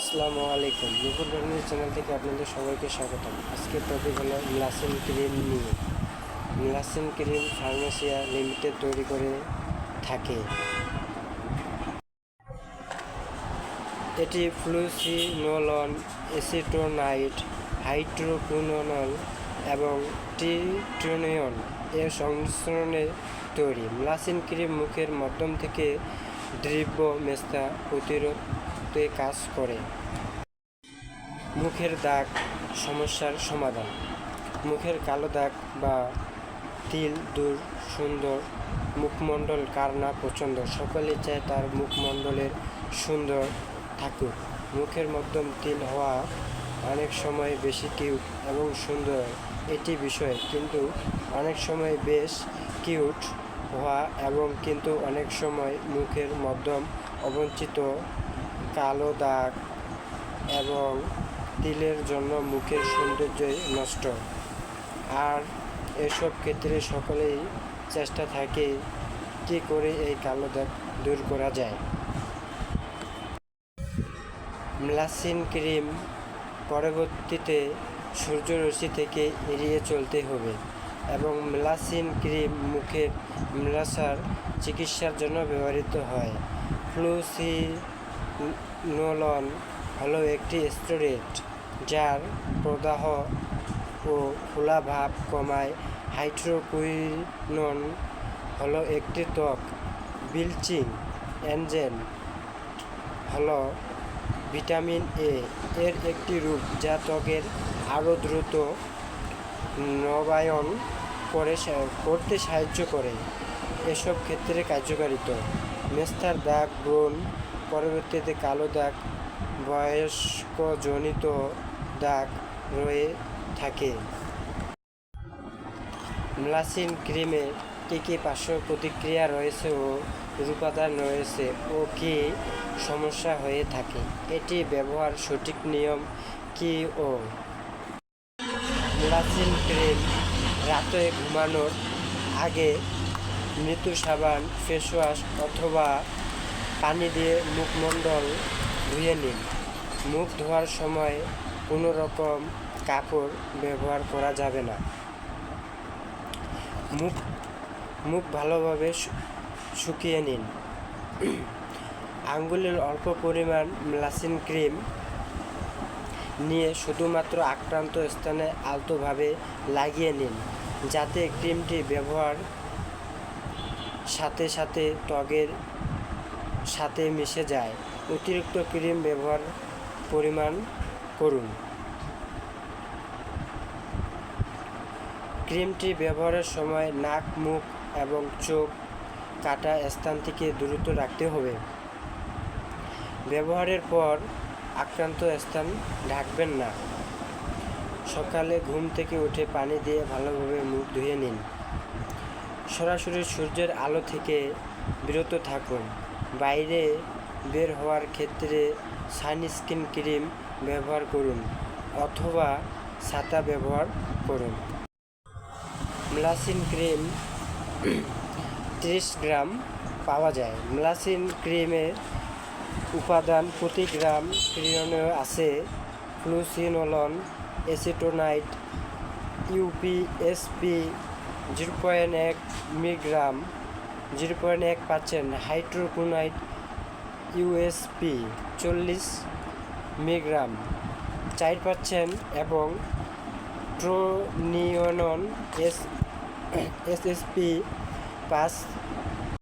আসসালামু আলাইকুম। নুপুর রান্নার চ্যানেল থেকে আপনাদের সবাইকে স্বাগতম। আজকের টপিক হলো মিলাসিন ক্রিম নিয়ে। মিলাসিন ক্রিম ফার্মেসিয়া লিমিটেড তৈরি করে থাকে। এটি ফ্লুসিনোলন, এসিটোনাইট, হাইড্রোকুইনোনল এবং ট্রিট্রিয়ন এর সংমিশ্রণে তৈরি। মিলাসিন ক্রিম মুখের মাধ্যম থেকে দ্রব্য মেস্তা প্রতিরোধে কাজ করে। মুখের দাগ সমস্যার সমাধান। মুখের কালো দাগ বা তিল দূর। সুন্দর মুখমণ্ডল কার না পছন্দ? সকলে চায় তার মুখমণ্ডলের সুন্দর থাকুক। মুখের মধ্যম তিল হওয়া অনেক সময় বেশি কিউট এবং সুন্দর এটি বিষয়, কিন্তু অনেক সময় বেশ কিউট হওয়া এবং কিন্তু অনেক সময় মুখের মধ্যম অবঞ্চিত কালো দাগ এবং তিলের জন্য মুখের সৌন্দর্যই নষ্ট। আর এসব ক্ষেত্রে সকলেই চেষ্টা থাকে কী করে এই কালো দাগ দূর করা যায়। মিলাসিন ক্রিম পরবর্তীতে সূর্যরশ্মি থেকে এড়িয়ে চলতে হবে এবং মিলাসিন ক্রিম মুখের ম্লাসার চিকিৎসার জন্য ব্যবহৃত হয়। ফ্লুসিনোলন হলো একটি স্টেরয়েড যার প্রদাহ ও ফোলা ভাব কমায়। হাইড্রোকুইনোন হলো একটি ত্বক ব্লিচিং এজেন্ট, হলো ভিটামিন এ এর একটি রূপ যা ত্বকের আরও দ্রুত নবায়ন করতে সাহায্য করে। এসব ক্ষেত্রে কার্যকারিতা মেস্তার দাগ, ব্রণ, পরবর্তীতে কালো দাগ, বয়স্কজনিত দাগ রয়ে থাকে। মিলাসিন ক্রিমে কী কী পার্শ্ব প্রতিক্রিয়া রয়েছে ও উপাদান রয়েছে ও কী সমস্যা হয়ে থাকে, এটি ব্যবহার সঠিক নিয়ম কী ও মিলাসিন ক্রিম রাতে ঘুমানোর আগে মৃদু সাবান, ফেস ওয়াশ অথবা পানি দিয়ে মুখমণ্ডল ধুয়ে নিন। মুখ ধোয়ার সময় কোনো রকম কাপড় ব্যবহার করা যাবে না। মুখ ভালোভাবে শুকিয়ে নিন। আঙ্গুলের অল্প পরিমাণ মিলাসিন ক্রিম নিয়ে শুধুমাত্র আক্রান্ত স্থানে আলতোভাবে লাগিয়ে নিন, যাতে ক্রিমটি ব্যবহার সাথে সাথে ত্বকের সাথে মিশে যায়। অতিরিক্ত ক্রিম ব্যবহার পরিমাণ করুন। ক্রিমটি ব্যবহারের সময় নাক, মুখ এবং চোখ কাটা স্থান থেকে দূরত্ব রাখতে হবে। ব্যবহারের পর আক্রান্ত স্থান ঢাকবেন না। সকালে ঘুম থেকে উঠে পানি দিয়ে ভালোভাবে মুখ ধুয়ে নিন। সরাসরি সূর্যের আলো থেকে বিরত থাকুন। বাইরে বের হওয়ার ক্ষেত্রে সানস্ক্রিন ক্রিম ব্যবহার করুন অথবা ছাতা ব্যবহার করুন। মিলাসিন ক্রিম 30 গ্রাম পাওয়া যায়। মিলাসিন ক্রিমের উপাদান প্রতি গ্রাম ক্রিমে আছে fluocinolone, acetonide, USP 0.1 milligram, 0.1%, hydroquinone USP 40 milligram 4% এবং ট্রিট্রিয়ন এসএসপি